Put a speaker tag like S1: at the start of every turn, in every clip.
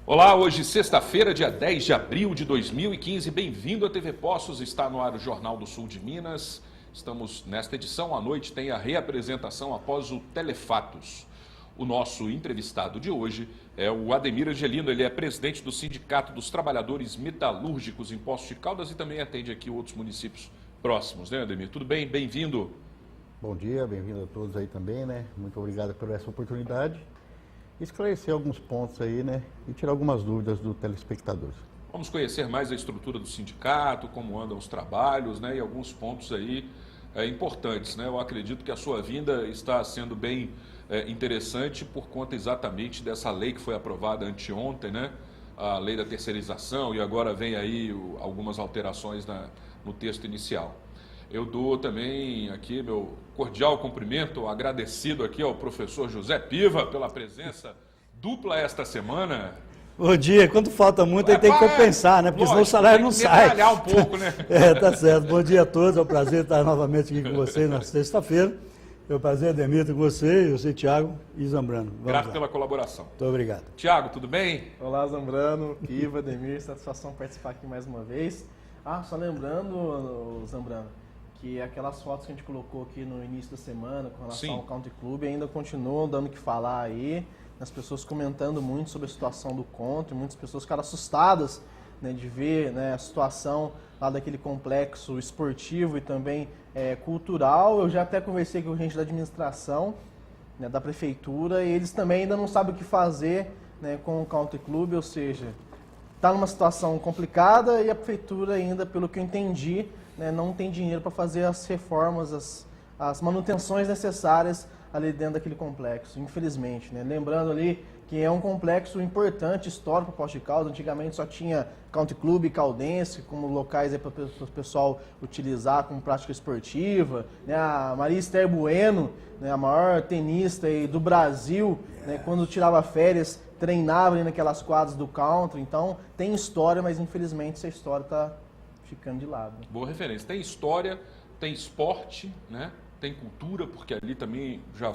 S1: Olá, hoje sexta-feira, dia 10 de abril de 2015, bem-vindo à TV Poços, está no ar o Jornal do Sul de Minas. Estamos nesta edição, à noite tem a reapresentação após o Telefatos. O nosso entrevistado de hoje é o Ademir Angelino, ele é presidente do Sindicato dos Trabalhadores Metalúrgicos em Poços de Caldas e também atende aqui outros municípios próximos, né, Ademir? Tudo bem? Bem-vindo.
S2: Bom dia, bem-vindo a todos aí também, né? Muito obrigado por essa oportunidade. Esclarecer alguns pontos aí, né? E tirar algumas dúvidas do telespectador.
S1: Vamos conhecer mais a estrutura do sindicato, como andam os trabalhos, né? E alguns pontos aí importantes, né? Eu acredito que a sua vinda está sendo bem interessante por conta exatamente dessa lei que foi aprovada anteontem, né? A lei da terceirização, e agora vem aí algumas alterações no texto inicial. Eu dou também aqui meu cordial cumprimento, agradecido aqui ao professor José Piva pela presença dupla esta semana.
S3: Bom dia, quando falta muito aí tem que compensar, né? Porque senão o salário não sai.
S1: Tem que um pouco, né?
S3: Tá certo. Bom dia a todos, é um prazer estar novamente aqui com vocês na sexta-feira. É um prazer, Ademir, com você, Thiago e Zambrano.
S1: Grato pela colaboração.
S3: Muito obrigado.
S1: Thiago, tudo bem?
S4: Olá, Zambrano, Piva, Ademir, satisfação participar aqui mais uma vez. Só lembrando, Zambrano, que aquelas fotos que a gente colocou aqui no início da semana com relação ao Country Club ainda continuam dando o que falar aí, as pessoas comentando muito sobre a situação do country, muitas pessoas ficaram assustadas, né, de ver, né, a situação lá daquele complexo esportivo e também cultural. Eu já até conversei com gente da administração, né, da prefeitura, e eles também ainda não sabem o que fazer, né, com o Country Club, ou seja, está numa situação complicada e a prefeitura ainda, pelo que eu entendi, né, não tem dinheiro para fazer as reformas, as manutenções necessárias ali dentro daquele complexo, infelizmente, né? Lembrando ali que é um complexo importante, histórico para Poços de Caldas. Antigamente só tinha Country Club e Caldense como locais para o pessoal utilizar como prática esportiva, né? A Maria Esther Bueno, né, a maior tenista aí do Brasil, né, quando tirava férias, treinava ali naquelas quadras do country. Então tem história, mas infelizmente essa história está ficando de lado.
S1: Boa referência. Tem história, tem esporte, né? Tem cultura, porque ali também já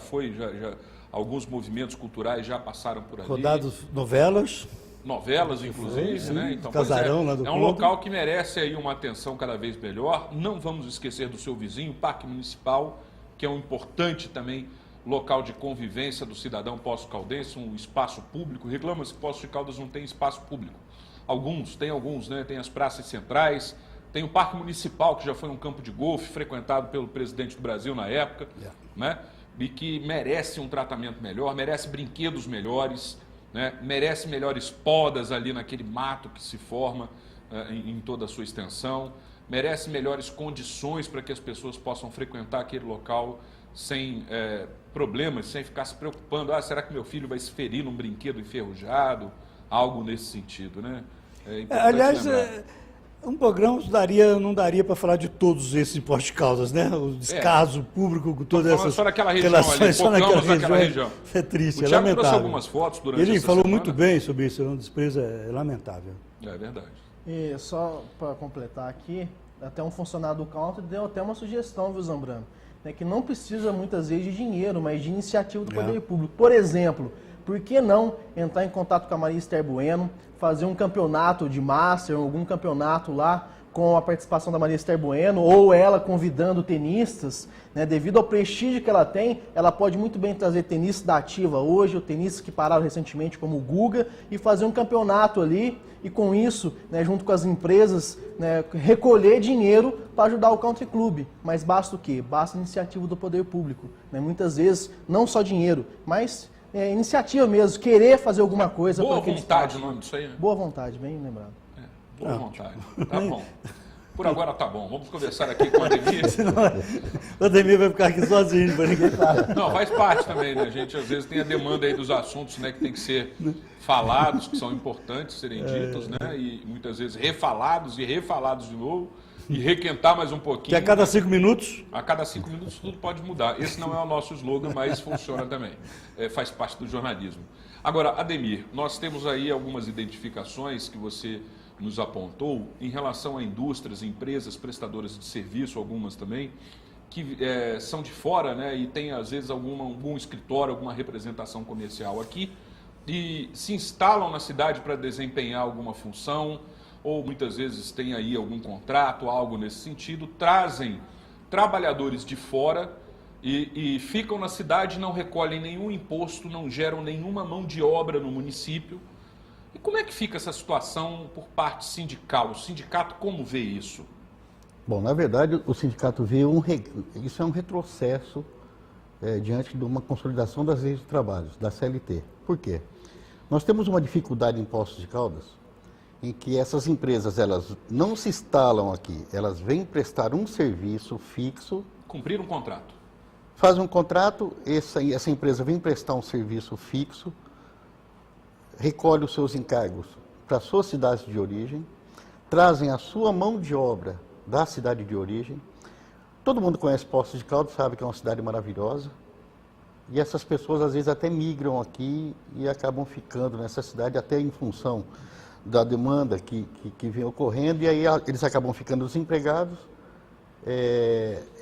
S1: alguns movimentos culturais já passaram por ali.
S3: Rodados novelas,
S1: inclusive, né? Então,
S3: Casarão lá do
S1: é um local que merece aí uma atenção cada vez melhor. Não vamos esquecer do seu vizinho, o Parque Municipal, que é um importante também local de convivência do cidadão Poços Caldense, um espaço público. Reclama-se que Poços de Caldas não tem espaço público. Alguns, né? Tem as praças centrais, tem o Parque Municipal, que já foi um campo de golfe frequentado pelo presidente do Brasil na época, né? E que merece um tratamento melhor, merece brinquedos melhores, né? Merece melhores podas ali naquele mato que se forma em toda a sua extensão, merece melhores condições para que as pessoas possam frequentar aquele local sem problemas, sem ficar se preocupando, será que meu filho vai se ferir num brinquedo enferrujado? Algo nesse sentido, né?
S3: Aliás, um programa não daria para falar de todos esses Poços de Caldas, né? O descaso público com todas essas
S1: só naquela região ali, focamos naquela região.
S3: É triste,
S1: o
S3: é
S1: Thiago
S3: lamentável.
S1: trouxe algumas fotos durante
S3: Ele
S1: essa
S3: falou
S1: semana.
S3: muito bem sobre isso, um desprezo lamentável.
S1: É verdade.
S4: E só para completar aqui, até um funcionário do country deu até uma sugestão, viu, Zambrano? Né, que não precisa muitas vezes de dinheiro, mas de iniciativa do poder público. Por exemplo, por que não entrar em contato com a Maria Esther Bueno, fazer um campeonato de Master, algum campeonato lá com a participação da Maria Esther Bueno, ou ela convidando tenistas, né? Devido ao prestígio que ela tem, ela pode muito bem trazer tenistas da ativa hoje, ou tenistas que pararam recentemente, como o Guga, e fazer um campeonato ali, e com isso, né, junto com as empresas, né, recolher dinheiro para ajudar o Country Club. Mas basta o quê? Basta a iniciativa do poder público, né? Muitas vezes, não só dinheiro, mas iniciativa mesmo, querer fazer alguma coisa.
S1: Boa vontade o nome disso aí, né?
S4: Boa vontade, bem lembrado.
S1: Boa vontade. Tá bom. Por agora tá bom. Vamos conversar aqui com o Ademir.
S3: O Ademir vai ficar aqui sozinho, para ninguém falar.
S1: Não, faz parte também, né? A gente às vezes tem a demanda aí dos assuntos, né, que tem que ser falados, que são importantes serem ditos, né? E muitas vezes refalados e refalados de novo. E requentar mais um pouquinho.
S3: Que a cada 5 minutos?
S1: A cada 5 minutos tudo pode mudar. Esse não é o nosso slogan, mas funciona também. Faz parte do jornalismo. Agora, Ademir, nós temos aí algumas identificações que você nos apontou em relação a indústrias, empresas prestadoras de serviço, algumas também, que são de fora, né, e tem às vezes algum escritório, alguma representação comercial aqui, e se instalam na cidade para desempenhar alguma função, ou muitas vezes tem aí algum contrato, algo nesse sentido, trazem trabalhadores de fora e ficam na cidade, não recolhem nenhum imposto, não geram nenhuma mão de obra no município. E como é que fica essa situação por parte sindical? O sindicato como vê isso?
S2: Bom, na verdade, o sindicato vê isso é um retrocesso diante de uma consolidação das leis de trabalho, da CLT. Por quê? Nós temos uma dificuldade em Poços de Caldas, em que essas empresas elas não se instalam aqui, elas vêm prestar um serviço fixo.
S1: Cumprir um contrato.
S2: Faz um contrato, essa empresa vem prestar um serviço fixo, recolhe os seus encargos para as suas cidades de origem, trazem a sua mão de obra da cidade de origem. Todo mundo conhece Poços de Caldas, sabe que é uma cidade maravilhosa. E essas pessoas às vezes até migram aqui e acabam ficando nessa cidade até em função da demanda que vem ocorrendo, e aí eles acabam ficando desempregados.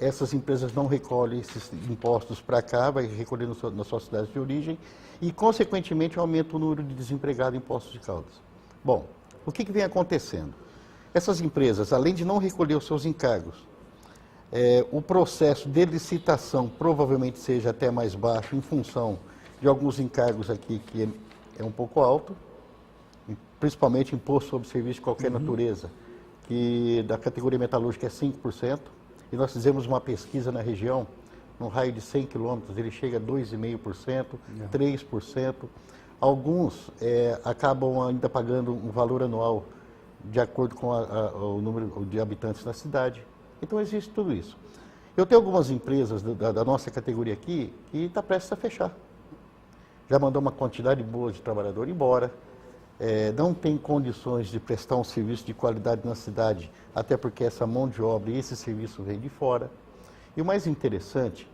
S2: Essas empresas não recolhem esses impostos para cá, vai recolher nas suas cidades de origem, e consequentemente aumenta o número de desempregados em Poços de Caldas. Bom, o que vem acontecendo? Essas empresas, além de não recolher os seus encargos, o processo de licitação provavelmente seja até mais baixo em função de alguns encargos aqui que é um pouco alto, principalmente imposto sobre serviço de qualquer natureza, que da categoria metalúrgica é 5%, e nós fizemos uma pesquisa na região, no raio de 100 quilômetros, ele chega a 2,5%, 3%. Alguns acabam ainda pagando um valor anual de acordo com o número de habitantes da cidade. Então existe tudo isso. Eu tenho algumas empresas da nossa categoria aqui que está prestes a fechar. Já mandou uma quantidade boa de trabalhador embora. Não tem condições de prestar um serviço de qualidade na cidade, até porque essa mão de obra e esse serviço vem de fora. E o mais interessante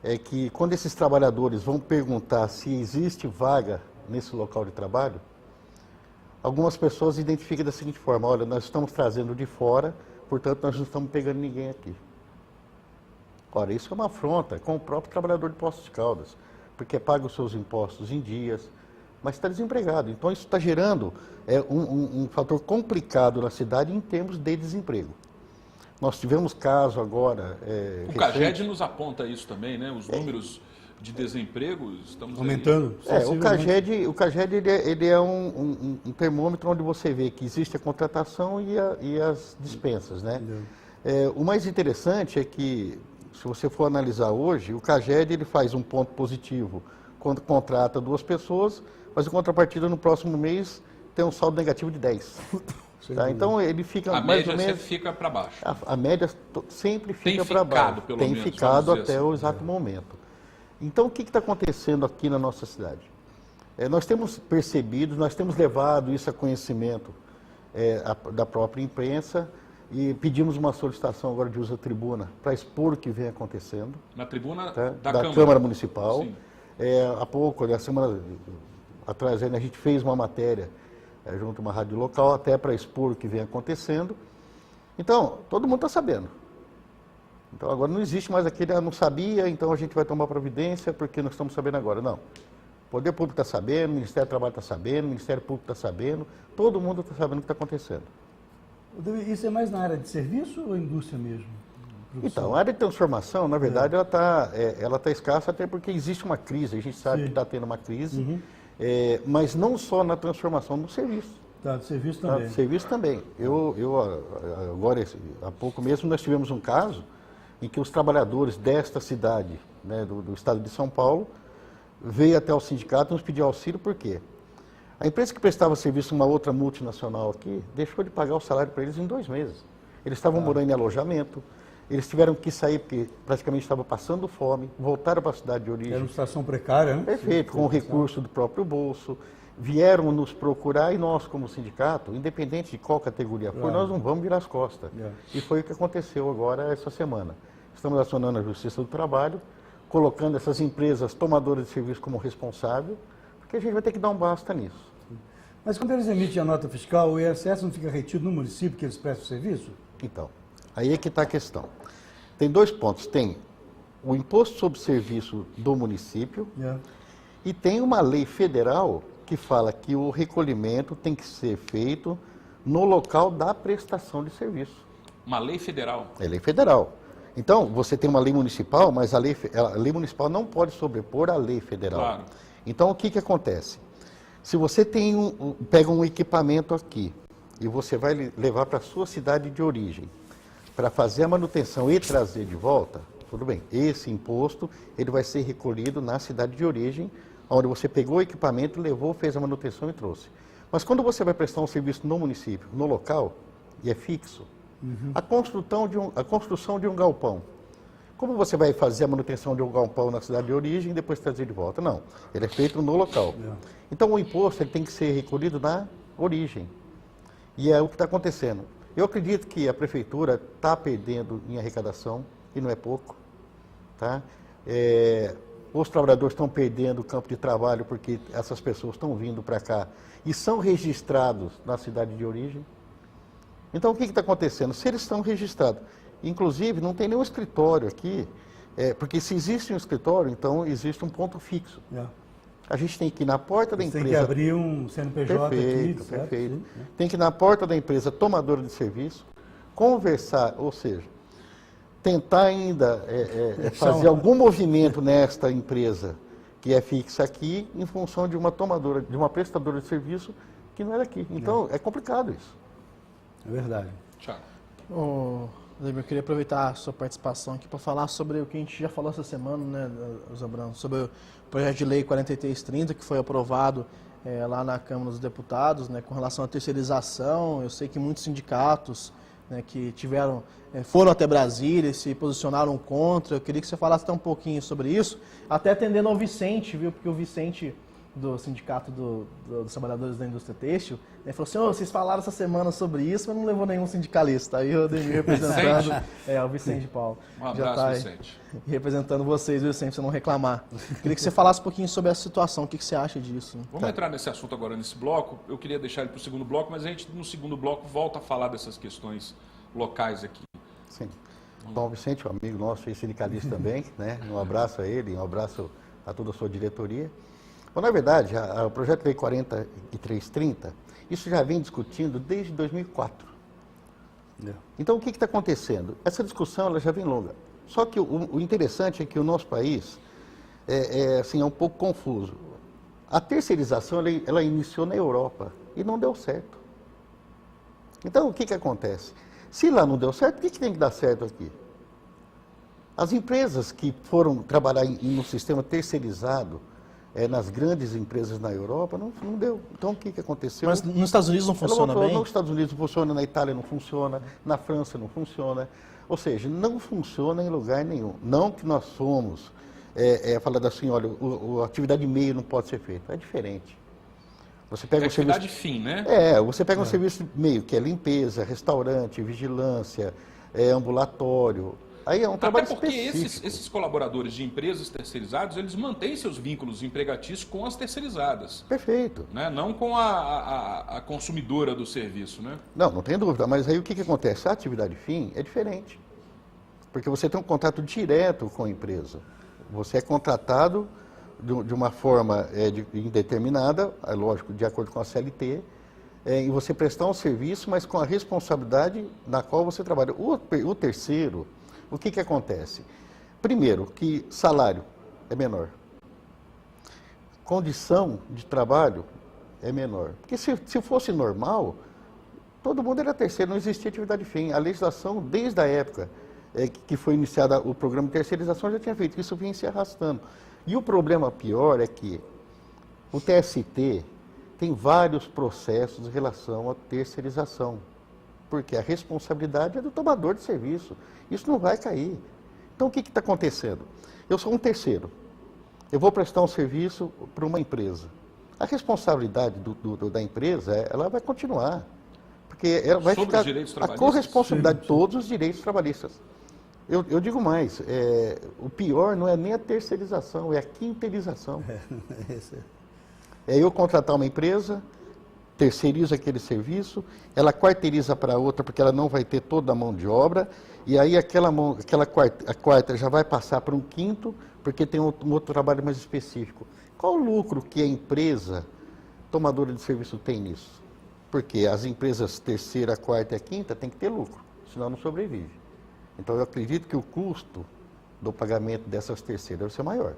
S2: é que quando esses trabalhadores vão perguntar se existe vaga nesse local de trabalho, algumas pessoas identificam da seguinte forma: olha, nós estamos trazendo de fora, portanto nós não estamos pegando ninguém aqui. Ora, isso é uma afronta com o próprio trabalhador de Poços de Caldas, porque paga os seus impostos em dias, mas está desempregado. Então isso está gerando um fator complicado na cidade em termos de desemprego. Nós tivemos caso agora...
S1: o CAGED nos aponta isso também, né? Os números de desemprego estamos
S3: aumentando.
S2: O CAGED ele é um termômetro onde você vê que existe a contratação e as dispensas, né? O mais interessante é que, se você for analisar hoje, o CAGED ele faz um ponto positivo quando contrata 2 pessoas, mas em contrapartida no próximo mês tem um saldo negativo de 10. Tá? Então ele fica mais ou menos... A
S1: média sempre fica para baixo.
S2: A média sempre fica para baixo. Tem ficado até o exato momento. Então o que está acontecendo aqui na nossa cidade? Nós temos percebido, nós temos levado isso a conhecimento da própria imprensa e pedimos uma solicitação agora de uso da tribuna para expor o que vem acontecendo.
S1: Na tribuna
S2: da Câmara Municipal. Há pouco, a semana atrás, a gente fez uma matéria junto a uma rádio local, até para expor o que vem acontecendo. Então, todo mundo está sabendo. Então, agora não existe mais aquele, não sabia, então a gente vai tomar providência porque nós estamos sabendo agora. Não. O Poder Público está sabendo, o Ministério do Trabalho está sabendo, o Ministério Público está sabendo, todo mundo está sabendo o que está acontecendo.
S3: Isso é mais na área de serviço ou indústria mesmo? Produção?
S2: Então, a área de transformação, na verdade, ela está escassa até porque existe uma crise, a gente sabe que está tendo uma crise, mas não só na transformação, no serviço.
S3: Tá, do serviço também.
S2: Do serviço também. Agora, há pouco mesmo, nós tivemos um caso em que os trabalhadores desta cidade, né, do estado de São Paulo, veio até o sindicato nos pedir auxílio, por quê? A empresa que prestava serviço a uma outra multinacional aqui, deixou de pagar o salário para eles em 2 meses. Eles estavam morando em alojamento, eles tiveram que sair porque praticamente estavam passando fome, voltaram para a cidade de origem.
S3: Era uma situação precária, né?
S2: Perfeito, com o recurso do próprio bolso. Vieram nos procurar e nós, como sindicato, independente de qual categoria for, nós não vamos virar as costas. E foi o que aconteceu agora essa semana. Estamos acionando a Justiça do Trabalho, colocando essas empresas tomadoras de serviço como responsável, porque a gente vai ter que dar um basta nisso.
S3: Mas quando eles emitem a nota fiscal, o ISS não fica retido no município que eles prestam o serviço?
S2: Então, aí é que está a questão. Tem 2 pontos. Tem o imposto sobre serviço do município e tem uma lei federal que fala que o recolhimento tem que ser feito no local da prestação de serviço.
S1: Uma lei federal.
S2: É lei federal. Então, você tem uma lei municipal, mas a lei municipal não pode sobrepor a lei federal.
S1: Claro.
S2: Então, o que acontece? Se você pega um equipamento aqui e você vai levar para a sua cidade de origem para fazer a manutenção e trazer de volta, tudo bem. Esse imposto ele vai ser recolhido na cidade de origem, onde você pegou o equipamento, levou, fez a manutenção e trouxe. Mas quando você vai prestar um serviço no município, no local, e é fixo, a construção de um galpão. Como você vai fazer a manutenção de um galpão na cidade de origem e depois trazer de volta? Não, ele é feito no local. Então o imposto ele tem que ser recolhido na origem. E é o que está acontecendo. Eu acredito que a prefeitura está perdendo em arrecadação, e não é pouco. Tá? Os trabalhadores estão perdendo o campo de trabalho porque essas pessoas estão vindo para cá e são registrados na cidade de origem. Então, o que está acontecendo? Se eles estão registrados, inclusive, não tem nenhum escritório aqui, porque se existe um escritório, então existe um ponto fixo. A gente tem que ir na porta da empresa...
S3: Tem que abrir um CNPJ
S2: perfeito,
S3: aqui, certo?
S2: Perfeito.
S3: Sim,
S2: Tem que ir na porta da empresa tomadora de serviço, conversar, ou seja, tentar ainda fazer algum movimento nesta empresa que é fixa aqui, em função de uma tomadora, de uma prestadora de serviço que não é daqui. Então, é complicado isso.
S3: É verdade.
S1: Tchau.
S4: Eu queria aproveitar a sua participação aqui para falar sobre o que a gente já falou essa semana, né, Zambrano, sobre o projeto de lei 4330, que foi aprovado lá na Câmara dos Deputados, né, com relação à terceirização. Eu sei que muitos sindicatos, né, que foram até Brasília e se posicionaram contra. Eu queria que você falasse até um pouquinho sobre isso, até atendendo ao Vicente, viu? Porque o Vicente, do Sindicato dos Trabalhadores da Indústria Têxtil, ele falou assim: vocês falaram essa semana sobre isso, mas não levou nenhum sindicalista. Aí o Ademir representando... o Vicente Paulo.
S1: Um abraço, Vicente.
S4: Representando vocês, Vicente, pra você não reclamar. Queria que você falasse um pouquinho sobre essa situação, o que você acha disso?
S1: Vamos entrar nesse assunto agora, nesse bloco. Eu queria deixar ele para o segundo bloco, mas a gente, no segundo bloco, volta a falar dessas questões locais aqui.
S2: Sim. Bom, Vicente, um amigo nosso, sindicalista também, né? Um abraço a ele, um abraço a toda a sua diretoria. Bom, na verdade, o projeto de lei 4330, isso já vem discutindo desde 2004. Então, o que está acontecendo? Essa discussão ela já vem longa. Só que o interessante é que o nosso país é um pouco confuso. A terceirização ela iniciou na Europa e não deu certo. Então, o que acontece? Se lá não deu certo, o que tem que dar certo aqui? As empresas que foram trabalhar no sistema terceirizado, nas grandes empresas na Europa, não deu. Então, o que aconteceu?
S4: Mas nos Estados Unidos não funciona bem?
S2: Nos Estados Unidos não funciona, na Itália não funciona, na França não funciona. Ou seja, não funciona em lugar nenhum. Não que nós somos, falando assim, olha, a atividade meio não pode ser feita. É diferente. Você pega
S1: atividade fim, né?
S2: Você pega um serviço meio, que é limpeza, restaurante, vigilância, ambulatório. Aí é um trabalho específico.
S1: Até porque esses colaboradores de empresas terceirizadas, eles mantêm seus vínculos empregatícios com as terceirizadas.
S2: Perfeito.
S1: Né? Não com a consumidora do serviço, né?
S2: Não tem dúvida. Mas aí o que acontece? A atividade fim é diferente. Porque você tem um contato direto com a empresa. Você é contratado de uma forma indeterminada, lógico, de acordo com a CLT, e você prestar um serviço, mas com a responsabilidade na qual você trabalha. O terceiro... O que acontece? Primeiro, que salário é menor. Condição de trabalho é menor. Porque se fosse normal, todo mundo era terceiro, não existia atividade fim. A legislação, desde a época que foi iniciada o programa de terceirização, já tinha feito isso, vinha se arrastando. E o problema pior é que o TST tem vários processos em relação à terceirização. Porque a responsabilidade é do tomador de serviço. Isso não vai cair. Então, o que está acontecendo? Eu sou um terceiro. Eu vou prestar um serviço para uma empresa. A responsabilidade da empresa, ela vai continuar. Porque ela vai
S1: sobre
S2: ficar
S1: os direitos trabalhistas?
S2: A corresponsabilidade de todos os direitos trabalhistas. Eu digo mais, o pior não é nem a terceirização, é a quinteirização. É eu contratar uma empresa, terceiriza aquele serviço, ela quarteiriza para outra porque ela não vai ter toda a mão de obra, e aí a quarta já vai passar para um quinto, porque tem um outro trabalho mais específico. Qual o lucro que a empresa tomadora de serviço tem nisso? Porque as empresas terceira, quarta e quinta têm que ter lucro, senão não sobrevive. Então eu acredito que o custo do pagamento dessas terceiras deve ser maior.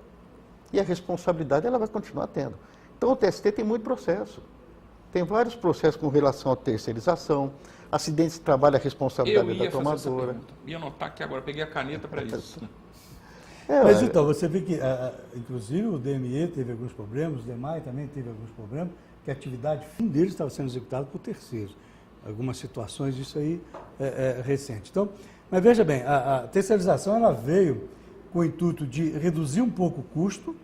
S2: E a responsabilidade ela vai continuar tendo. Então o TST tem muito processo. Tem vários processos com relação à terceirização, acidentes de trabalho, a responsabilidade da tomadora.
S1: Ia anotar aqui agora, peguei a caneta para isso.
S3: Mas então, você vê que, inclusive, o DME teve alguns problemas, o DEMAI também teve alguns problemas, que a atividade fim deles estava sendo executada por terceiros. Algumas situações, isso aí é recente. Então, mas veja bem, a terceirização ela veio com o intuito de reduzir um pouco o custo,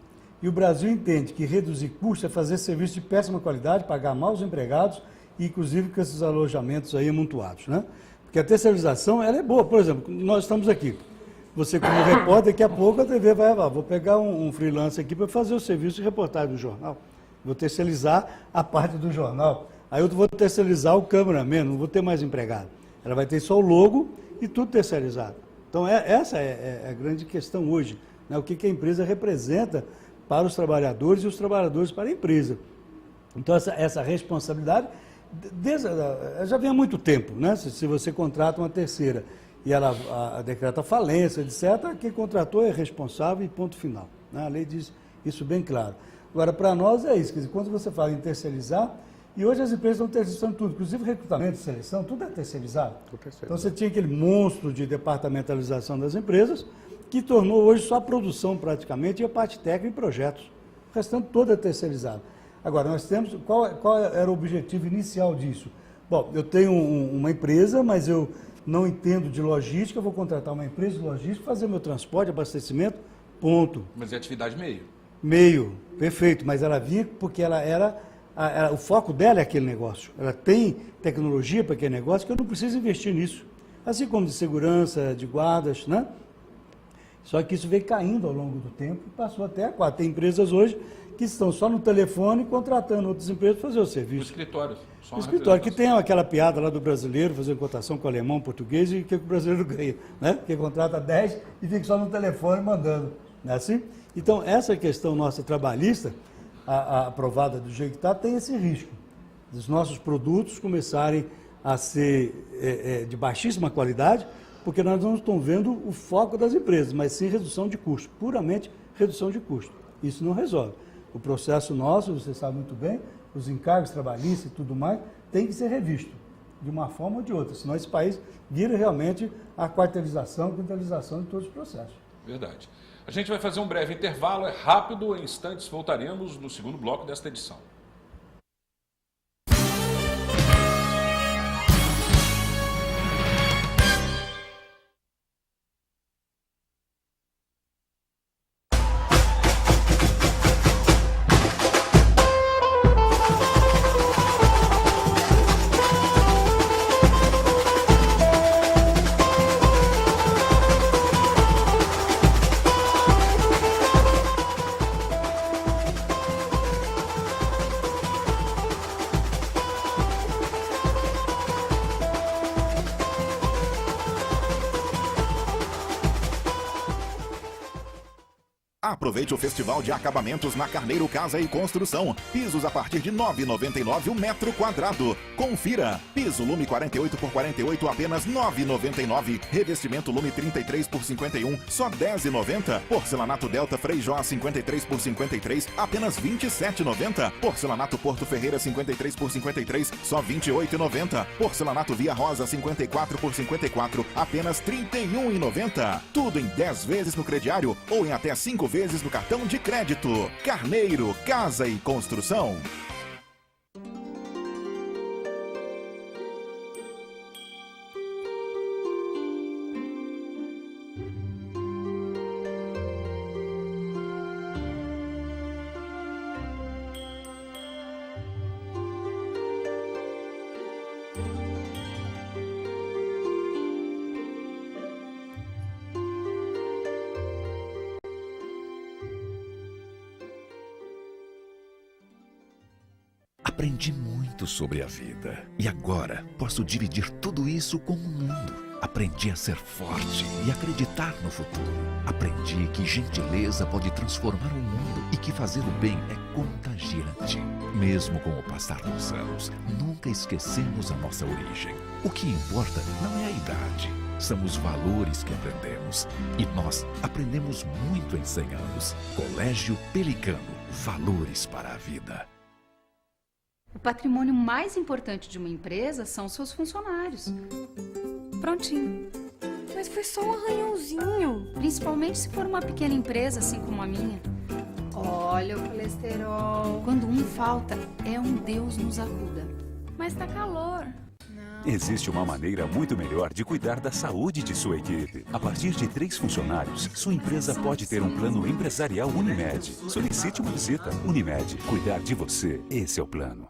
S3: e o Brasil entende que reduzir custo é fazer serviço de péssima qualidade, pagar mal os empregados, e inclusive com esses alojamentos aí amontoados, né? Porque a terceirização, ela é boa. Por exemplo, nós estamos aqui. Você, como repórter, daqui a pouco a TV vai vou pegar um freelancer aqui para fazer o serviço de reportagem do jornal. Vou terceirizar a parte do jornal. Aí eu vou terceirizar o cameraman, não vou ter mais empregado. Ela vai ter só o logo e tudo terceirizado. Então, essa é a grande questão hoje, né? O que a empresa representa para os trabalhadores e os trabalhadores para a empresa. Então, essa responsabilidade já vem há muito tempo, né? Se você contrata uma terceira e ela decreta falência, etc., quem contratou é responsável e ponto final, né? A lei diz isso bem claro. Agora, para nós é isso, quer dizer, quando você fala em terceirizar, e hoje as empresas estão terceirizando tudo, inclusive recrutamento, seleção, tudo é terceirizado. Então você tinha aquele monstro de departamentalização das empresas, que tornou hoje só a produção praticamente e a parte técnica e projetos. O restante todo é terceirizado. Agora, nós temos, qual era o objetivo inicial disso? Bom, eu tenho uma empresa, mas eu não entendo de logística, eu vou contratar uma empresa de logística, fazer meu transporte, abastecimento, ponto.
S1: Mas é atividade meio?
S3: Meio, perfeito, mas ela vinha porque ela era, o foco dela é aquele negócio. Ela tem tecnologia para aquele negócio que eu não preciso investir nisso. Assim como de segurança, de guardas, né? Só que isso veio caindo ao longo do tempo e passou até a 4. Tem empresas hoje que estão só no telefone contratando outras empresas para fazer o serviço.
S1: O escritório.
S3: O escritório, que tem aquela piada lá do brasileiro, fazendo cotação com o alemão, português, e que o brasileiro ganha, né? Que contrata 10 e fica só no telefone mandando. Não é assim? Então, essa questão nossa trabalhista, aprovada do jeito que está, tem esse risco dos nossos produtos começarem a ser de baixíssima qualidade, porque nós não estamos vendo o foco das empresas, mas sim redução de custo, puramente redução de custo. Isso não resolve. O processo nosso, você sabe muito bem, os encargos trabalhistas e tudo mais, tem que ser revisto, de uma forma ou de outra, senão esse país vira realmente a quarteirização, quintilização de todos os processos.
S1: Verdade. A gente vai fazer um breve intervalo, é rápido, em instantes voltaremos no segundo bloco desta edição.
S5: Aproveite o Festival de Acabamentos na Carneiro Casa e Construção. Pisos a partir de R$ 9,99 o metro quadrado. Confira. Piso Lume 48 por 48, apenas R$ 9,99. Revestimento Lume 33 por 51, só R$ 10,90. Porcelanato Delta Freijó 53 por 53, apenas R$ 27,90. Porcelanato Porto Ferreira 53 por 53, só R$ 28,90. Porcelanato Via Rosa 54 por 54, apenas R$ 31,90. Tudo em 10 vezes no crediário ou em até 5 vezes no cartão de crédito. Carneiro Casa e Construção.
S6: Aprendi muito sobre a vida e agora posso dividir tudo isso com o mundo. Aprendi a ser forte e acreditar no futuro. Aprendi que gentileza pode transformar o mundo e que fazer o bem é contagiante. Mesmo com o passar dos anos, nunca esquecemos a nossa origem. O que importa não é a idade, são os valores que aprendemos. E nós aprendemos muito em 100 anos. Colégio Pelicano, valores para a vida.
S7: O patrimônio mais importante de uma empresa são seus funcionários. Prontinho.
S8: Mas foi só um arranhãozinho.
S7: Principalmente se for uma pequena empresa, assim como a minha.
S8: Olha o colesterol.
S7: Quando um falta, é um Deus nos acuda.
S8: Mas tá calor.
S9: Existe uma maneira muito melhor de cuidar da saúde de sua equipe. A partir de 3 funcionários, sua empresa pode ter um plano empresarial Unimed. Solicite uma visita. Unimed, cuidar de você, esse é o plano.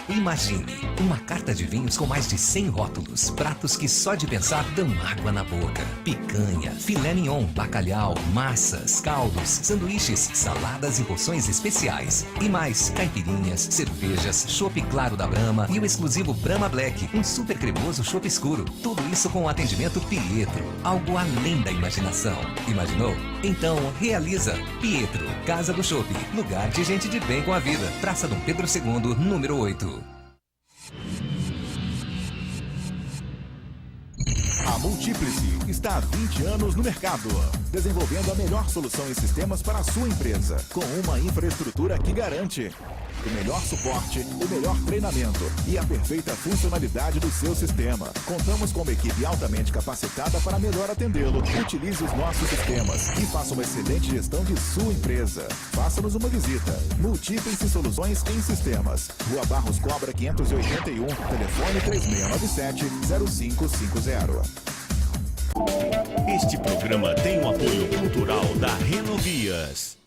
S10: Imagine uma carta de vinhos com mais de 100 rótulos, pratos que só de pensar dão água na boca. Picanha, filé mignon, bacalhau, massas, caldos, sanduíches, saladas e porções especiais. E mais, caipirinhas, cervejas, chopp claro da Brahma e o exclusivo Brahma Black, um super cremoso chopp escuro. Tudo isso com o atendimento Pietro, algo além da imaginação. Imaginou? Então realiza. Pietro, Casa do Chopp, lugar de gente de bem com a vida. Praça Dom Pedro II, número 8.
S5: A Multiplice está há 20 anos no mercado, desenvolvendo a melhor solução em sistemas para a sua empresa, com uma infraestrutura que garante o melhor suporte, o melhor treinamento e a perfeita funcionalidade do seu sistema. Contamos com uma equipe altamente capacitada para melhor atendê-lo. Utilize os nossos sistemas e faça uma excelente gestão de sua empresa. Faça-nos uma visita. Multiplice Soluções em Sistemas. Rua Barros Cobra 581, telefone 3697-0550.
S11: Este programa tem o apoio cultural da Renovias.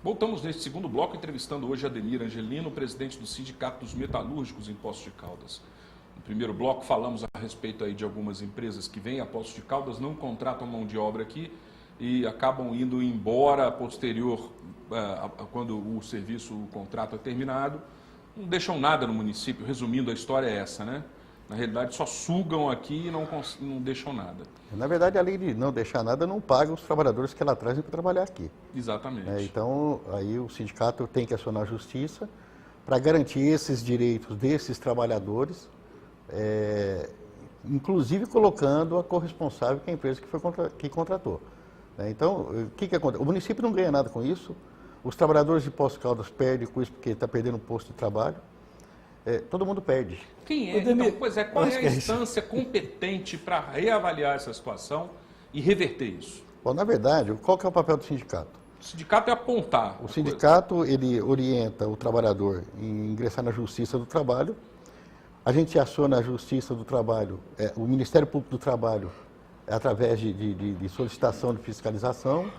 S1: Voltamos neste segundo bloco entrevistando hoje Ademir Angelino, presidente do Sindicato dos Metalúrgicos em Poços de Caldas. No primeiro bloco falamos a respeito aí de algumas empresas que vêm a Poços de Caldas, não contratam mão de obra aqui e acabam indo embora posterior, quando o serviço, o contrato é terminado, não deixam nada no município. Resumindo, a história é essa, né? Na realidade, só sugam aqui e não deixam nada.
S2: Na verdade, além de não deixar nada, não paga os trabalhadores que ela trazem para trabalhar aqui.
S1: Exatamente.
S2: Então, aí o sindicato tem que acionar a justiça para garantir esses direitos desses trabalhadores, inclusive colocando a corresponsável, que é a empresa que contratou. Então, o que acontece? O município não ganha nada com isso, os trabalhadores de Poços de Caldas perdem com isso porque está perdendo um posto de trabalho. Todo mundo perde.
S1: Quem é? Então, pois é, qual é a instância competente para reavaliar essa situação e reverter isso?
S2: Bom, na verdade, qual que é o papel do sindicato?
S1: O sindicato é apontar.
S2: O sindicato, ele orienta o trabalhador em ingressar na Justiça do Trabalho. A gente aciona a Justiça do Trabalho, o Ministério Público do Trabalho, através de solicitação de fiscalização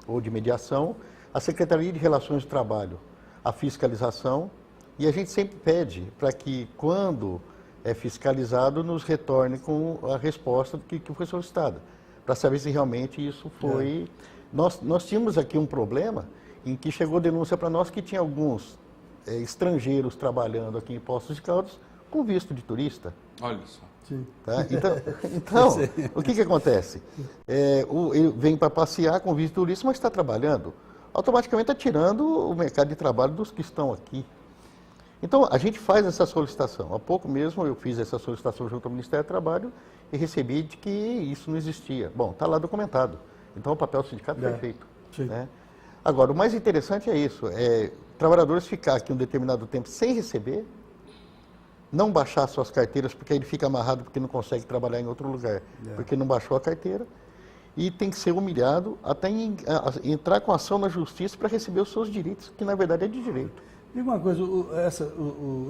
S2: ou de mediação, a Secretaria de Relações do Trabalho, a fiscalização. E a gente sempre pede para que, quando é fiscalizado, nos retorne com a resposta que foi solicitada, para saber se realmente isso foi... Nós tínhamos aqui um problema em que chegou denúncia para nós que tinha alguns estrangeiros trabalhando aqui em Poços de Caldas com visto de turista.
S1: Olha só.
S2: Sim. Tá? Então o que acontece? Ele vem para passear com visto de turista, mas está trabalhando. Automaticamente está tirando o mercado de trabalho dos que estão aqui. Então, a gente faz essa solicitação. Há pouco mesmo eu fiz essa solicitação junto ao Ministério do Trabalho e recebi de que isso não existia. Bom, está lá documentado. Então, o papel do sindicato foi feito. Né? Agora, o mais interessante é isso, trabalhadores ficar aqui um determinado tempo sem receber, não baixar suas carteiras, porque aí ele fica amarrado porque não consegue trabalhar em outro lugar, porque não baixou a carteira, e tem que ser humilhado até entrar com ação na justiça para receber os seus direitos, que na verdade é de direito.
S3: Diga uma coisa,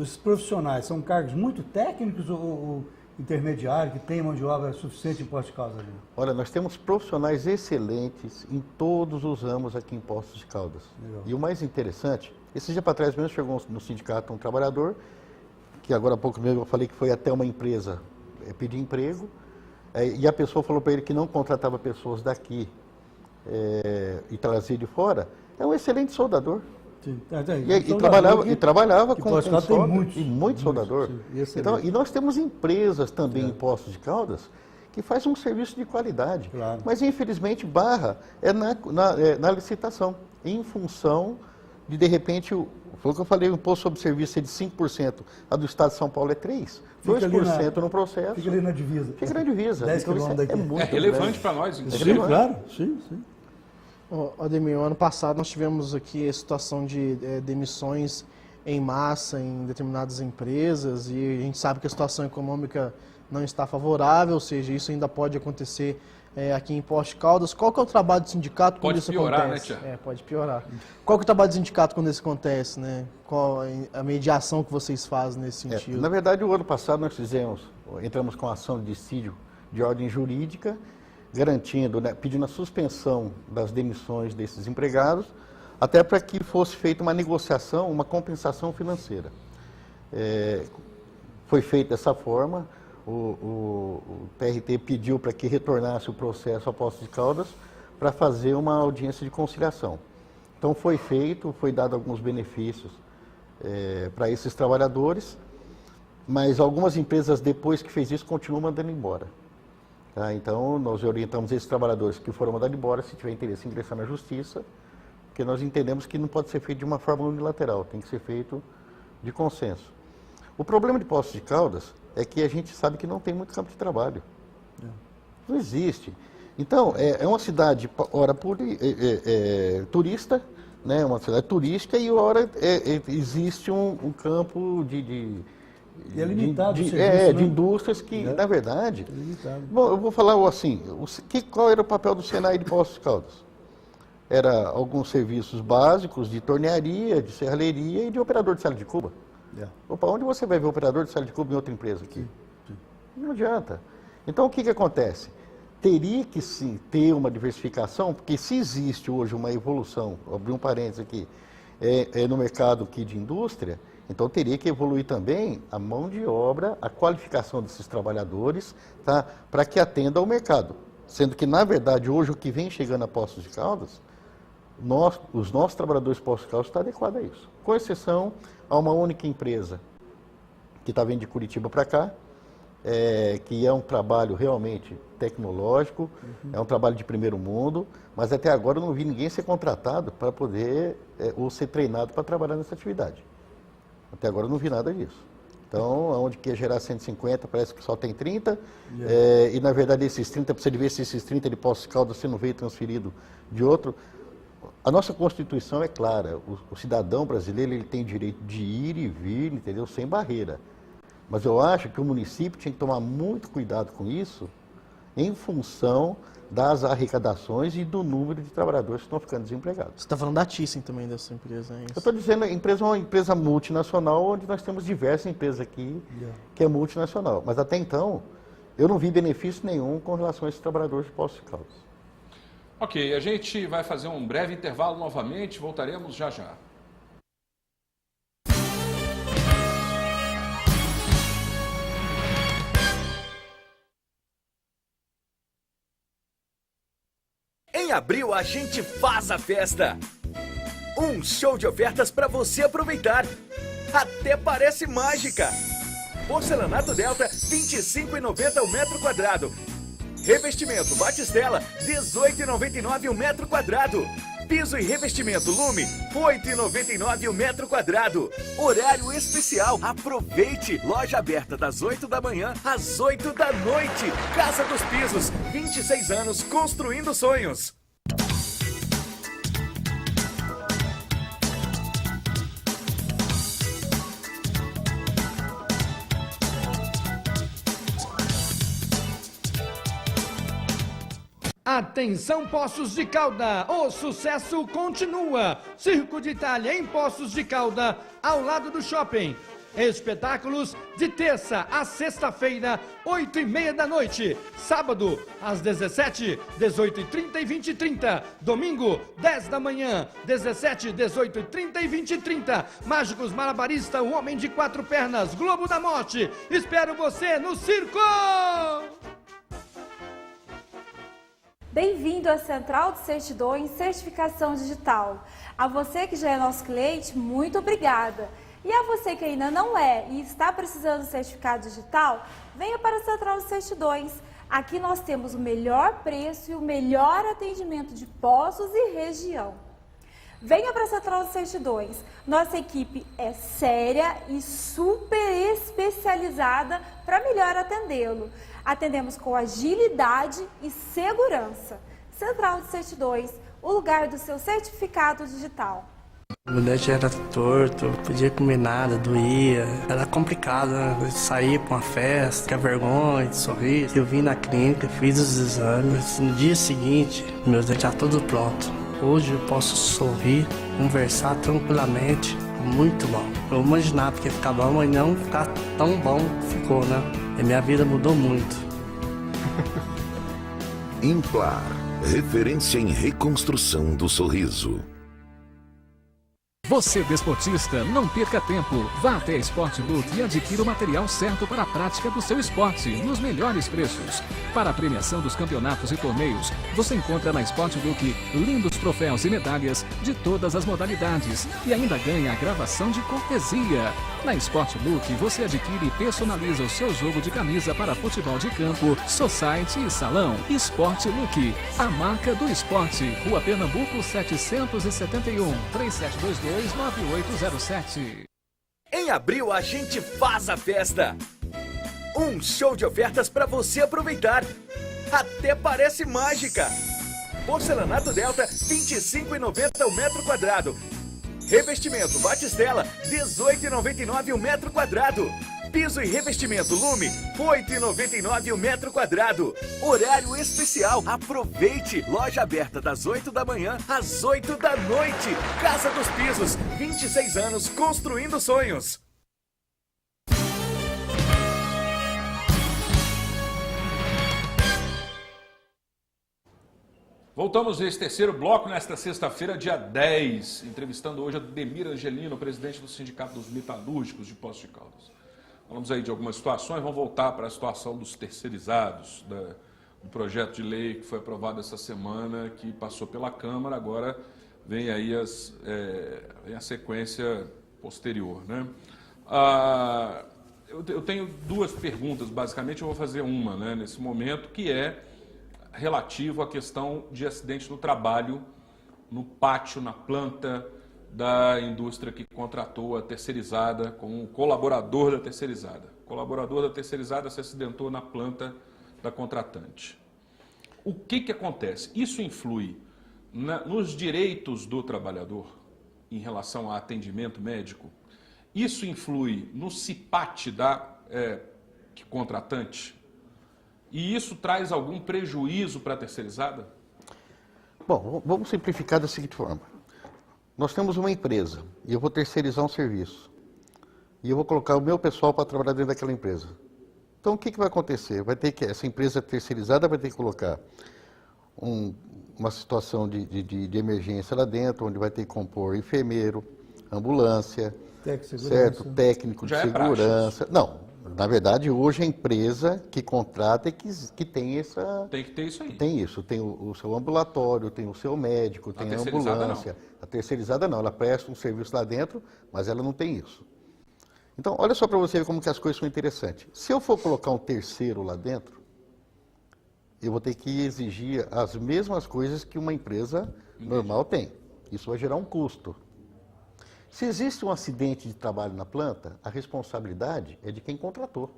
S3: esses profissionais são cargos muito técnicos ou intermediários, que têm mão de obra suficiente em Poços de Caldas ali?
S2: Olha, nós temos profissionais excelentes em todos os ramos aqui em Poços de Caldas. Legal. E o mais interessante, esse dia para trás mesmo chegou no sindicato um trabalhador, que agora há pouco mesmo eu falei que foi até uma empresa pedir emprego, e a pessoa falou para ele que não contratava pessoas daqui, e trazer de fora, é um excelente soldador.
S3: Sim.
S2: E trabalhava com solda, muito soldador.
S3: Então,
S2: e nós temos empresas também em Poços de Caldas que fazem um serviço de qualidade.
S3: Claro.
S2: Mas, infelizmente, barra na licitação, em função de repente, foi o que eu falei, o imposto sobre serviço é de 5%, a do Estado de São Paulo é 3%, 2% no processo.
S3: Fica ali na divisa.
S2: Fica na divisa.
S3: 10
S2: então,
S3: quilômetros daqui.
S1: É relevante para nós,
S3: inclusive. Sim, claro. Sim.
S4: Ademir, ano passado nós tivemos aqui a situação de demissões em massa em determinadas empresas e a gente sabe que a situação econômica não está favorável, ou seja, isso ainda pode acontecer aqui em Poços de Caldas. Qual que é o trabalho do sindicato quando isso acontece?
S1: Pode piorar, né, Tia?
S4: Pode piorar. Qual que é o trabalho do sindicato quando isso acontece, né? Qual a mediação que vocês fazem nesse sentido?
S2: Na verdade, o ano passado nós entramos com ação de dissídio de ordem jurídica, garantindo, pedindo a suspensão das demissões desses empregados, até para que fosse feita uma negociação, uma compensação financeira. Foi feito dessa forma. O TRT pediu para que retornasse o processo a Poços de Caldas para fazer uma audiência de conciliação. Então foi feito, foi dado alguns benefícios para esses trabalhadores, mas algumas empresas depois que fez isso continuam mandando embora. Tá? Então nós orientamos esses trabalhadores que foram mandados embora, se tiver interesse em ingressar na justiça, porque nós entendemos que não pode ser feito de uma forma unilateral, tem que ser feito de consenso. O problema de Poços de Caldas é que a gente sabe que não tem muito campo de trabalho. Não existe. Então, é uma cidade, ora, turista, né, uma cidade turística, e ora existe um campo de indústrias que, na verdade... Bom, eu vou falar assim, qual era o papel do Senai de Poços de Caldas? Era alguns serviços básicos de tornearia, de serralheria e de operador de sala de cuba. Opa, onde você vai ver operador de sala de cuba em outra empresa aqui? Sim. Não adianta. Então, o que acontece? Teria que sim ter uma diversificação, porque se existe hoje uma evolução, vou abrir um parênteses aqui, no mercado aqui de indústria, então teria que evoluir também a mão de obra, a qualificação desses trabalhadores, tá? Para que atenda ao mercado. Sendo que, na verdade, hoje o que vem chegando a Poços de Caldas, os nossos trabalhadores de Poços de Caldas estão adequados a isso. Com exceção a uma única empresa que está vindo de Curitiba para cá, que é um trabalho realmente tecnológico, é um trabalho de primeiro mundo, mas até agora eu não vi ninguém ser contratado para poder, ou ser treinado para trabalhar nessa atividade. Até agora eu não vi nada disso. Então, onde quer gerar 150, parece que só tem 30, e na verdade esses 30, precisa de ver se esses 30 de Poços de Caldas você não veio transferido de outro. A nossa Constituição é clara, o cidadão brasileiro ele tem direito de ir e vir, entendeu? Sem barreira. Mas eu acho que o município tinha que tomar muito cuidado com isso, em função das arrecadações e do número de trabalhadores que estão ficando desempregados.
S4: Você está falando da Thyssen também, dessa empresa, é isso?
S2: Eu estou dizendo, a empresa é uma empresa multinacional, onde nós temos diversas empresas aqui, que é multinacional. Mas até então, eu não vi benefício nenhum com relação a esses trabalhadores de Poços de Caldas.
S1: Ok, a gente vai fazer um breve intervalo novamente, voltaremos já já.
S12: Em abril a gente faz a festa. Um show de ofertas para você aproveitar. Até parece mágica. Porcelanato Delta, R$ 25,90 o metro quadrado. Revestimento Batistela, R$ 18,99 o metro quadrado. Piso e revestimento Lume, R$ 8,99 o metro quadrado. Horário especial, aproveite! Loja aberta das 8 da manhã às 8 da noite. Casa dos Pisos, 26 anos construindo sonhos.
S13: Atenção Poços de Calda, o sucesso continua. Circo de Itália em Poços de Calda, ao lado do shopping. Espetáculos de terça a sexta-feira, 8h30 da noite. Sábado, às 17h, 18h30 e 20h30. Domingo, 10 da manhã, 17h, 18h30 e 20h30. Mágicos Malabarista, o Homem de Quatro Pernas, Globo da Morte. Espero você no circo!
S14: Bem-vindo à Central de Certidões Certificação Digital. A você que já é nosso cliente, muito obrigada. E a você que ainda não é e está precisando de certificado digital, venha para a Central de Certidões. Aqui nós temos o melhor preço e o melhor atendimento de Poços e região. Venha para a Central de Certidões. Nossa equipe é séria e super especializada para melhor atendê-lo. Atendemos com agilidade e segurança. Central de Certidões, o lugar do seu certificado digital.
S15: O dente era torto, não podia comer nada, doía. Era complicado, né? Sair para uma festa, ficar vergonha, de sorrir. Eu vim na clínica, fiz os exames. No dia seguinte, meus dentes estavam tudo pronto. Hoje eu posso sorrir, conversar tranquilamente. Muito bom. Eu imaginava que ia ficar bom, mas não ficar tão bom ficou, né? E minha vida mudou muito.
S6: Implar, referência em reconstrução do sorriso.
S16: Você desportista, não perca tempo. Vá até a Sportbook e adquira o material certo para a prática do seu esporte, nos melhores preços. Para a premiação dos campeonatos e torneios, você encontra na Sportbook lindos troféus e medalhas de todas as modalidades e ainda ganha a gravação de cortesia. Na Sportbook, você adquire e personaliza o seu jogo de camisa para futebol de campo, society e salão. Sportbook, a marca do esporte. Rua Pernambuco 771, 3722-9807.
S12: Em abril a gente faz a festa. Um show de ofertas para você aproveitar. Até parece mágica. Porcelanato Delta, R$ 25,90 o metro quadrado. Revestimento Batistela, R$ 18,99 o metro quadrado. Piso e revestimento Lume, R$ 8,99 o metro quadrado. Horário especial, aproveite! Loja aberta das 8 da manhã às 8 da noite. Casa dos Pisos, 26 anos construindo sonhos.
S1: Voltamos a esse terceiro bloco nesta sexta-feira, dia 10, entrevistando hoje a Ademir Angelino, presidente do Sindicato dos Metalúrgicos de Poços de Caldas. Falamos aí de algumas situações, vamos voltar para a situação dos terceirizados, do projeto de lei que foi aprovado essa semana, que passou pela Câmara, agora vem aí vem a sequência posterior, né? Eu tenho duas perguntas, basicamente, eu vou fazer uma, né, nesse momento, que é relativo à questão de acidente no trabalho, no pátio, na planta da indústria que contratou a terceirizada como colaborador da terceirizada. O colaborador da terceirizada se acidentou na planta da contratante. O que acontece? Isso influi nos direitos do trabalhador em relação a atendimento médico? Isso influi no CIPAT da contratante? E isso traz algum prejuízo para a terceirizada?
S2: Bom, vamos simplificar da seguinte forma. Nós temos uma empresa e eu vou terceirizar um serviço. E eu vou colocar o meu pessoal para trabalhar dentro daquela empresa. Então, o que vai acontecer? Vai ter que, essa empresa terceirizada vai ter que colocar uma situação de emergência lá dentro, onde vai ter que compor enfermeiro, ambulância, certo? Técnico de segurança. Não. Na verdade, hoje a empresa que contrata é que tem essa...
S1: Tem que ter isso aí.
S2: Tem isso. Tem o seu ambulatório, tem o seu médico, tem a ambulância. Não. A terceirizada não. Ela presta um serviço lá dentro, mas ela não tem isso. Então, olha só para você ver como que as coisas são interessantes. Se eu for colocar um terceiro lá dentro, eu vou ter que exigir as mesmas coisas que uma empresa normal tem. Isso vai gerar um custo. Se existe um acidente de trabalho na planta, a responsabilidade é de quem contratou.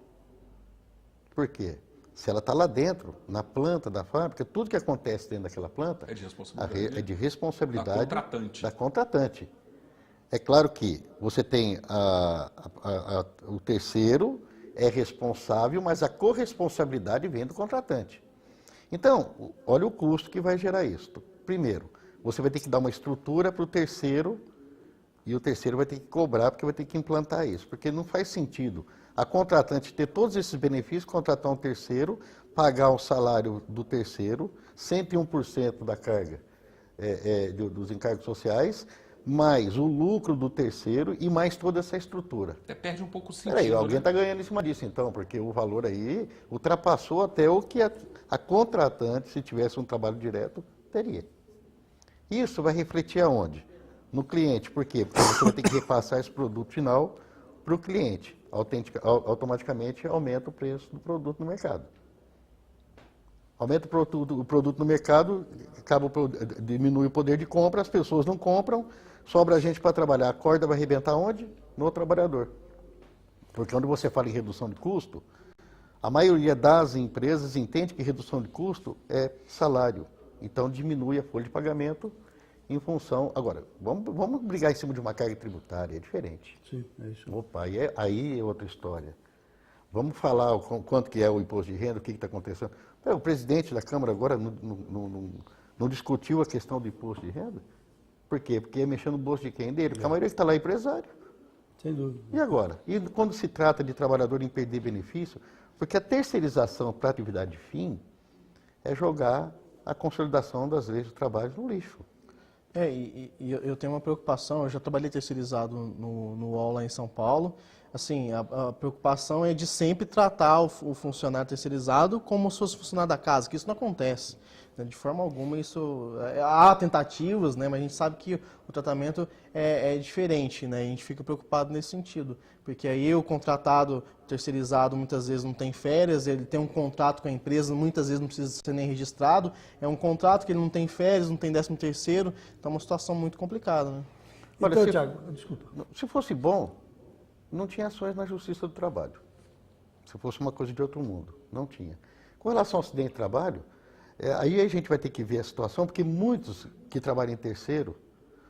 S2: Por quê? Se ela está lá dentro, na planta da fábrica, tudo que acontece dentro daquela planta é de responsabilidade da contratante. É claro que você tem o terceiro é responsável, mas a corresponsabilidade vem do contratante. Então, olha o custo que vai gerar isso. Primeiro, você vai ter que dar uma estrutura para o terceiro, e o terceiro vai ter que cobrar, porque vai ter que implantar isso. Porque não faz sentido a contratante ter todos esses benefícios, contratar um terceiro, pagar o salário do terceiro, 101% da carga dos encargos sociais, mais o lucro do terceiro e mais toda essa estrutura.
S1: Até perde um pouco o sentido.
S2: Peraí, alguém está ganhando em cima disso então, porque o valor aí ultrapassou até o que a contratante, se tivesse um trabalho direto, teria. Isso vai refletir aonde? No cliente. Por quê? Porque você vai ter que repassar esse produto final para o cliente. Automaticamente aumenta o preço do produto no mercado. Aumenta o produto no mercado, diminui o poder de compra, as pessoas não compram, sobra gente para trabalhar. A corda vai arrebentar onde? No trabalhador. Porque quando você fala em redução de custo, a maioria das empresas entende que redução de custo é salário. Então diminui a folha de pagamento em função... Agora, vamos brigar em cima de uma carga tributária, é diferente.
S3: Sim, é isso.
S2: Opa, aí é outra história. Vamos falar quanto que é o imposto de renda, o que está acontecendo. O presidente da Câmara agora não discutiu a questão do imposto de renda. Por quê? Porque é mexendo no bolso de quem? Dele. Porque a maioria que está lá é empresário.
S3: Sem dúvida.
S2: E agora? E quando se trata de trabalhador em perder benefício? Porque a terceirização para atividade fim é jogar a consolidação das leis do trabalho no lixo.
S4: E eu tenho uma preocupação, eu já trabalhei terceirizado no UOL lá em São Paulo. Assim, a preocupação é de sempre tratar o funcionário terceirizado como se fosse funcionário da casa, que isso não acontece. Né? De forma alguma, isso há tentativas, né? Mas a gente sabe que o tratamento é diferente, né? A gente fica preocupado nesse sentido, porque aí o contratado terceirizado muitas vezes não tem férias, ele tem um contrato com a empresa, muitas vezes não precisa ser nem registrado, é um contrato que ele não tem férias, não tem 13º, então é uma situação muito complicada. Né?
S2: Olha,
S3: então, Thiago, desculpa.
S2: Se fosse bom, não tinha ações na Justiça do Trabalho. Se fosse uma coisa de outro mundo, não tinha. Com relação ao acidente de trabalho, aí a gente vai ter que ver a situação, porque muitos que trabalham em terceiro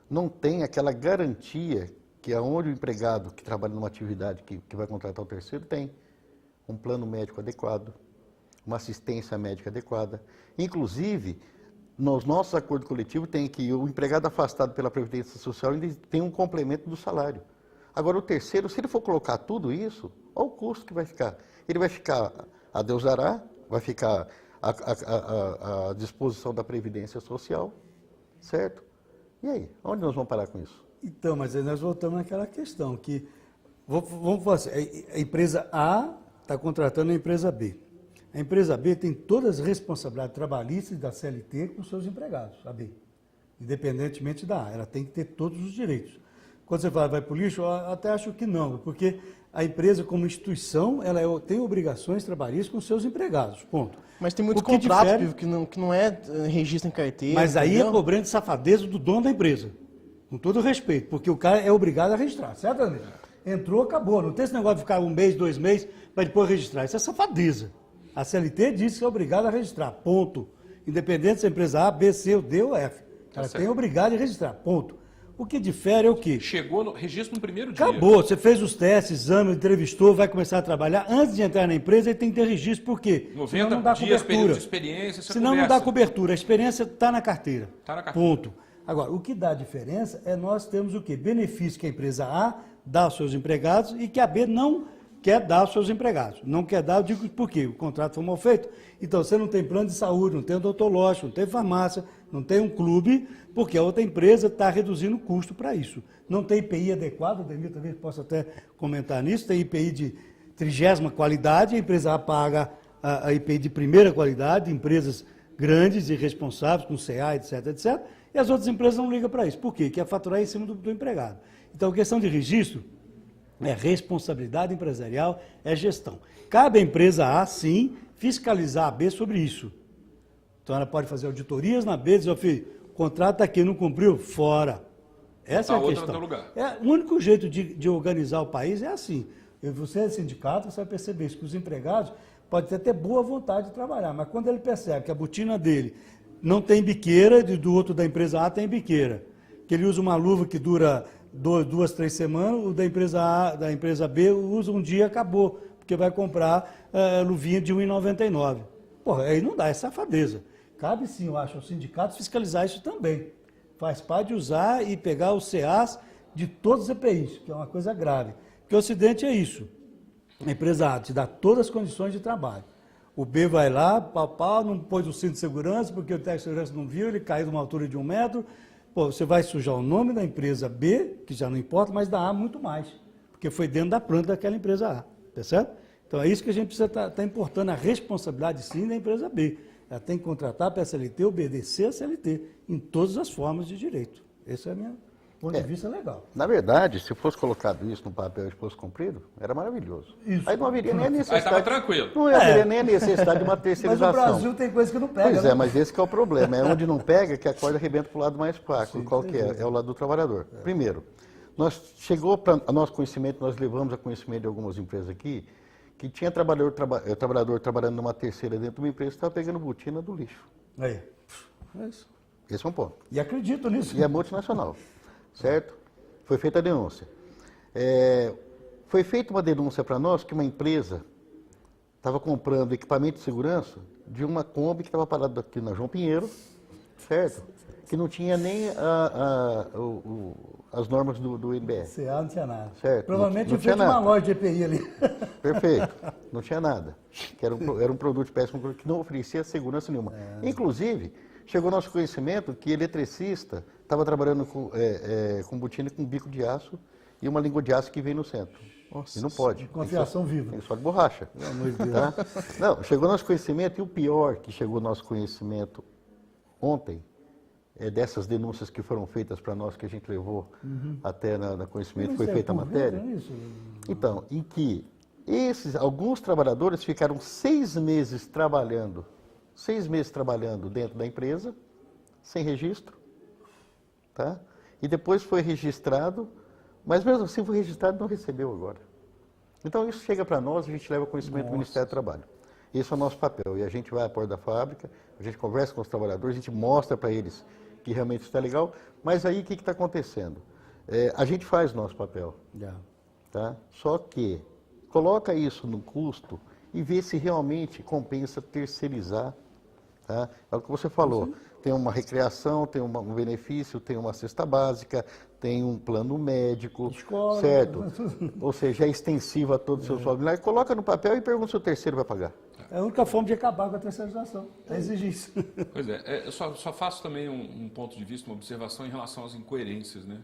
S2: não têm aquela garantia que aonde o empregado que trabalha numa atividade que vai contratar o terceiro tem um plano médico adequado, uma assistência médica adequada. Inclusive, nos nossos acordos coletivos tem que o empregado afastado pela Previdência Social ainda tem um complemento do salário. Agora, o terceiro, se ele for colocar tudo isso, olha o custo que vai ficar. Ele vai ficar a Deus dará, vai ficar à disposição da Previdência Social, certo? E aí, onde nós vamos parar com isso?
S3: Então, mas aí nós voltamos naquela questão, que vamos falar assim, a empresa A está contratando a empresa B. A empresa B tem todas as responsabilidades trabalhistas da CLT com os seus empregados, a B. Independentemente da A, ela tem que ter todos os direitos. Quando você fala vai para o lixo, eu até acho que não, porque a empresa como instituição, ela tem obrigações trabalhistas com os seus empregados, ponto.
S4: Mas tem muitos contratos que não é registro em carteira.
S3: Mas aí é cobrando de safadeza do dono da empresa, com todo respeito, porque o cara é obrigado a registrar, certo, André? Entrou, acabou, não tem esse negócio de ficar 1 mês, 2 meses, para depois registrar, isso é safadeza. A CLT diz que é obrigado a registrar, ponto. Independente se é empresa A, B, C, D ou F. Ela tem obrigado a registrar, ponto. O que difere é o quê?
S1: Chegou no registro no primeiro dia.
S3: Acabou, você fez os testes, exame, entrevistou, vai começar a trabalhar. Antes de entrar na empresa, ele tem que ter registro, por quê?
S1: 90 dias, período de experiência,
S3: senão não dá cobertura, a experiência está na carteira.
S1: Está na carteira.
S3: Ponto. Agora, o que dá diferença é nós temos o quê? Benefício que a empresa A dá aos seus empregados e que a B não quer dar aos seus empregados. Não quer dar, eu digo por quê? O contrato foi mal feito. Então, você não tem plano de saúde, não tem odontológico, não tem farmácia, não tem um clube, porque a outra empresa está reduzindo o custo para isso. Não tem IPI adequado, o Demir talvez possa até comentar nisso, tem IPI de 30ª qualidade, a empresa A paga a IPI de primeira qualidade, empresas grandes e responsáveis, com CA, etc, etc, e as outras empresas não ligam para isso. Por quê? Quer faturar em cima do empregado. Então, a questão de registro é responsabilidade empresarial, é gestão. Cabe à empresa A, sim, fiscalizar a B sobre isso. Então, ela pode fazer auditorias na B, dizer, filho, o contrato está aqui, não cumpriu? Fora. Essa é a questão. O único jeito de organizar o país é assim. Você é sindicato, você vai perceber isso, que os empregados podem ter até boa vontade de trabalhar, mas quando ele percebe que a botina dele não tem biqueira, do outro da empresa A tem biqueira, que ele usa uma luva que dura 2, 3 semanas, o da empresa A, da empresa B, usa um dia, acabou, porque vai comprar luvinha de R$ 1,99. Porra, aí não dá, é safadeza. Cabe sim, eu acho, aos sindicatos fiscalizar isso também. Faz parte de usar e pegar os CAs de todos os EPIs, que é uma coisa grave. Porque o acidente é isso. A empresa A te dá todas as condições de trabalho. O B vai lá, pau, não pôs o cinto de segurança, porque o técnico de segurança não viu, ele caiu de uma altura de 1 metro, Pô, você vai sujar o nome da empresa B, que já não importa, mas da A muito mais, porque foi dentro da planta daquela empresa A, tá certo? Então é isso que a gente precisa estar importando, a responsabilidade sim da empresa B. Ela tem que contratar para a CLT, obedecer a CLT, em todas as formas de direito. Esse é o meu ponto de vista legal.
S2: Na verdade, se fosse colocado isso no papel e fosse cumprido, era maravilhoso.
S3: Isso.
S2: Aí não haveria nem a necessidade.
S1: Aí estava tranquilo.
S2: Não haveria nem a necessidade de uma terceirização.
S3: Mas o Brasil tem coisa que não pega.
S2: Pois
S3: né?
S2: é, mas esse que é o problema. É onde não pega que a corda arrebenta para o lado mais fraco. Qual que é? É o lado do trabalhador. Primeiro, chegou para nosso conhecimento, nós levamos a conhecimento de algumas empresas aqui, que tinha trabalhador trabalhando numa terceira dentro de uma empresa que estava pegando botina do lixo.
S3: Aí. É isso.
S2: Esse é um ponto.
S3: E acredito nisso.
S2: E é multinacional, certo? Foi feita a denúncia. Foi feita uma denúncia para nós que uma empresa estava comprando equipamento de segurança de uma Kombi que estava parada aqui na João Pinheiro, certo? Que não tinha nem as normas do INBR.
S3: CA não tinha nada.
S2: Certo.
S3: Provavelmente
S2: não
S3: tinha uma loja de EPI ali.
S2: Perfeito. Não tinha nada. Que era um produto péssimo que não oferecia segurança nenhuma. Inclusive, chegou ao nosso conhecimento que eletricista estava trabalhando com botina com bico de aço e uma língua de aço que vem no centro.
S3: Nossa,
S2: e não pode.
S3: Com fiação viva.
S2: Tem só de borracha.
S3: Pelo amor de Deus.
S2: Tá? Não, chegou ao nosso conhecimento, e o pior que chegou ao nosso conhecimento ontem, dessas denúncias que foram feitas para nós, que a gente levou até na conhecimento, foi feita a matéria. Então, em que alguns trabalhadores ficaram 6 meses trabalhando dentro da empresa, sem registro, tá? E depois foi registrado, mas mesmo assim foi registrado e não recebeu agora. Então isso chega para nós, a gente leva conhecimento do Ministério do Trabalho. Esse é o nosso papel, e a gente vai à porta da fábrica, a gente conversa com os trabalhadores, a gente mostra para eles que realmente está legal, mas aí o que está acontecendo? A gente faz o nosso papel, tá? Só que coloca isso no custo e vê se realmente compensa terceirizar. Tá? É o que você falou, tem uma recreação, tem um benefício, tem uma cesta básica, tem um plano médico,
S3: escola,
S2: certo? Ou seja, é extensivo a todos os seus familiares. Coloca no papel e pergunta se o terceiro vai pagar.
S3: É a única forma de acabar com a terceirização, é exigir isso.
S1: Pois eu só faço também um ponto de vista, uma observação em relação às incoerências, né?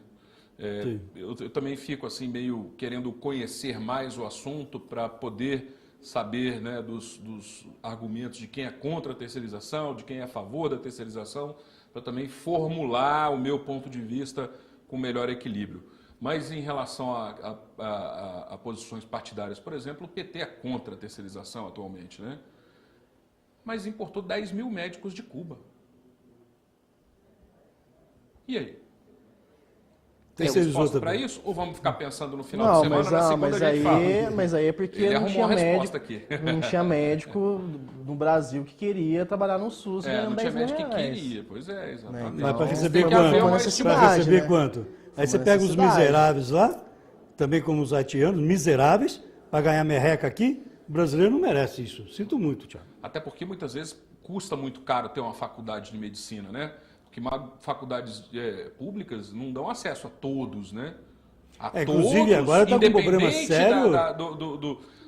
S1: Eu também fico assim meio querendo conhecer mais o assunto para poder saber, né, dos argumentos de quem é contra a terceirização, de quem é a favor da terceirização, para também formular o meu ponto de vista com melhor equilíbrio. Mas em relação a posições partidárias, por exemplo, o PT é contra a terceirização atualmente, né? Mas importou 10 mil médicos de Cuba. E aí? Tem resposta para isso? Ou vamos ficar pensando no final de semana, na segunda a gente fala?
S4: Mas aí é porque
S1: Ele
S4: não tinha, médico,
S1: aqui.
S4: não tinha médico no Brasil que queria trabalhar no SUS
S1: não tinha
S4: 10
S1: médico
S4: mil
S1: que
S4: reais.
S1: queria, pois é, exatamente.
S3: Mas para receber
S1: Tem que haver uma
S3: quanto?
S1: necessidade,
S3: Para receber
S4: né?
S3: quanto? Aí você pega os miseráveis lá, também como os haitianos, miseráveis, para ganhar merreca aqui. O brasileiro não merece isso. Sinto muito, Thiago.
S1: Até porque muitas vezes custa muito caro ter uma faculdade de medicina, né? Porque faculdades públicas não dão acesso a todos, né?
S3: Inclusive,
S1: todos,
S3: agora está com um problema sério.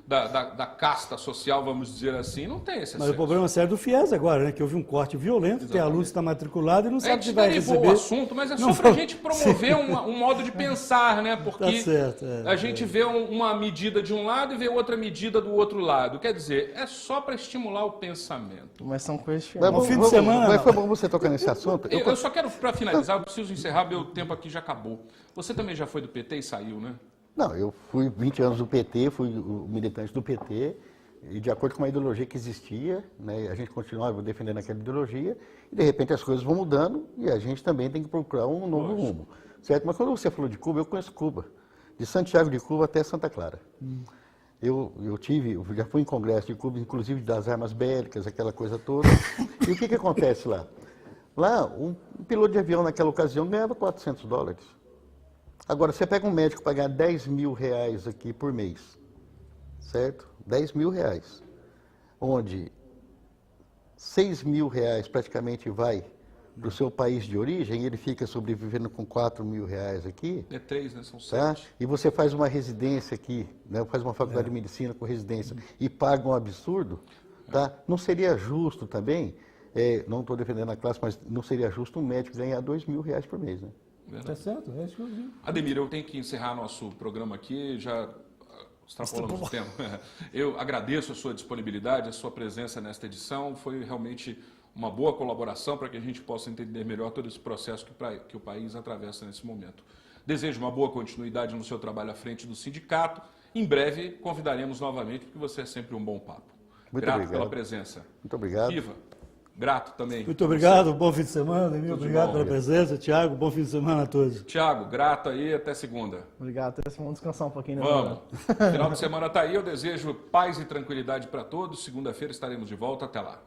S1: Da casta social, vamos dizer assim, não tem esse acesso.
S3: Mas o problema sério do FIES agora, né? Que houve um corte violento, tem aluno que está matriculado e não sabe se vai receber.
S1: O assunto, mas é só para a gente promover um modo de pensar, né? Porque a gente vê uma medida de um lado e vê outra medida do outro lado. Quer dizer, é só para estimular o pensamento.
S4: Mas são coisas
S3: no fim de semana.
S2: Mas foi bom você tocar nesse assunto.
S1: Eu só quero, para finalizar, eu preciso encerrar, meu tempo aqui já acabou. Você também já foi do PT e saiu, né?
S2: Não, eu fui 20 anos do PT, fui o militante do PT, e de acordo com uma ideologia que existia, né, a gente continuava defendendo aquela ideologia, e de repente as coisas vão mudando, e a gente também tem que procurar um novo rumo, certo? Mas quando você falou de Cuba, eu conheço Cuba, de Santiago de Cuba até Santa Clara. Eu já fui em congresso de Cuba, inclusive das armas bélicas, aquela coisa toda, e o que acontece lá? Lá, um piloto de avião naquela ocasião ganhava $400. Agora, você pega um médico para ganhar 10 mil reais aqui por mês, certo? 10 mil reais, onde 6 mil reais praticamente vai para o seu país de origem, e ele fica sobrevivendo com 4 mil reais aqui.
S1: É 3, né? São 7.
S2: Tá? E você faz uma residência aqui, né? Faz uma faculdade de medicina com residência e paga um absurdo, tá? Não seria justo também não estou defendendo a classe, mas não seria justo um médico ganhar R$2.000 por mês, né?
S3: Tá certo, é isso que eu digo.
S1: Ademir, eu tenho que encerrar nosso programa aqui, já extrapolamos o tempo. Eu agradeço a sua disponibilidade, a sua presença nesta edição, foi realmente uma boa colaboração para que a gente possa entender melhor todo esse processo que o país atravessa nesse momento. Desejo uma boa continuidade no seu trabalho à frente do sindicato. Em breve convidaremos novamente, porque você é sempre um bom papo.
S2: Muito
S1: Grato
S2: obrigado
S1: pela presença.
S2: Muito obrigado.
S1: Viva. Grato também.
S3: Muito obrigado, bom fim de semana, Ademir. Obrigado pela presença. Tiago, bom fim de semana a todos.
S1: Tiago, grato aí, até segunda.
S4: Obrigado, vamos descansar um pouquinho. Né,
S1: vamos. Final de semana está aí, eu desejo paz e tranquilidade para todos. Segunda-feira estaremos de volta, até lá.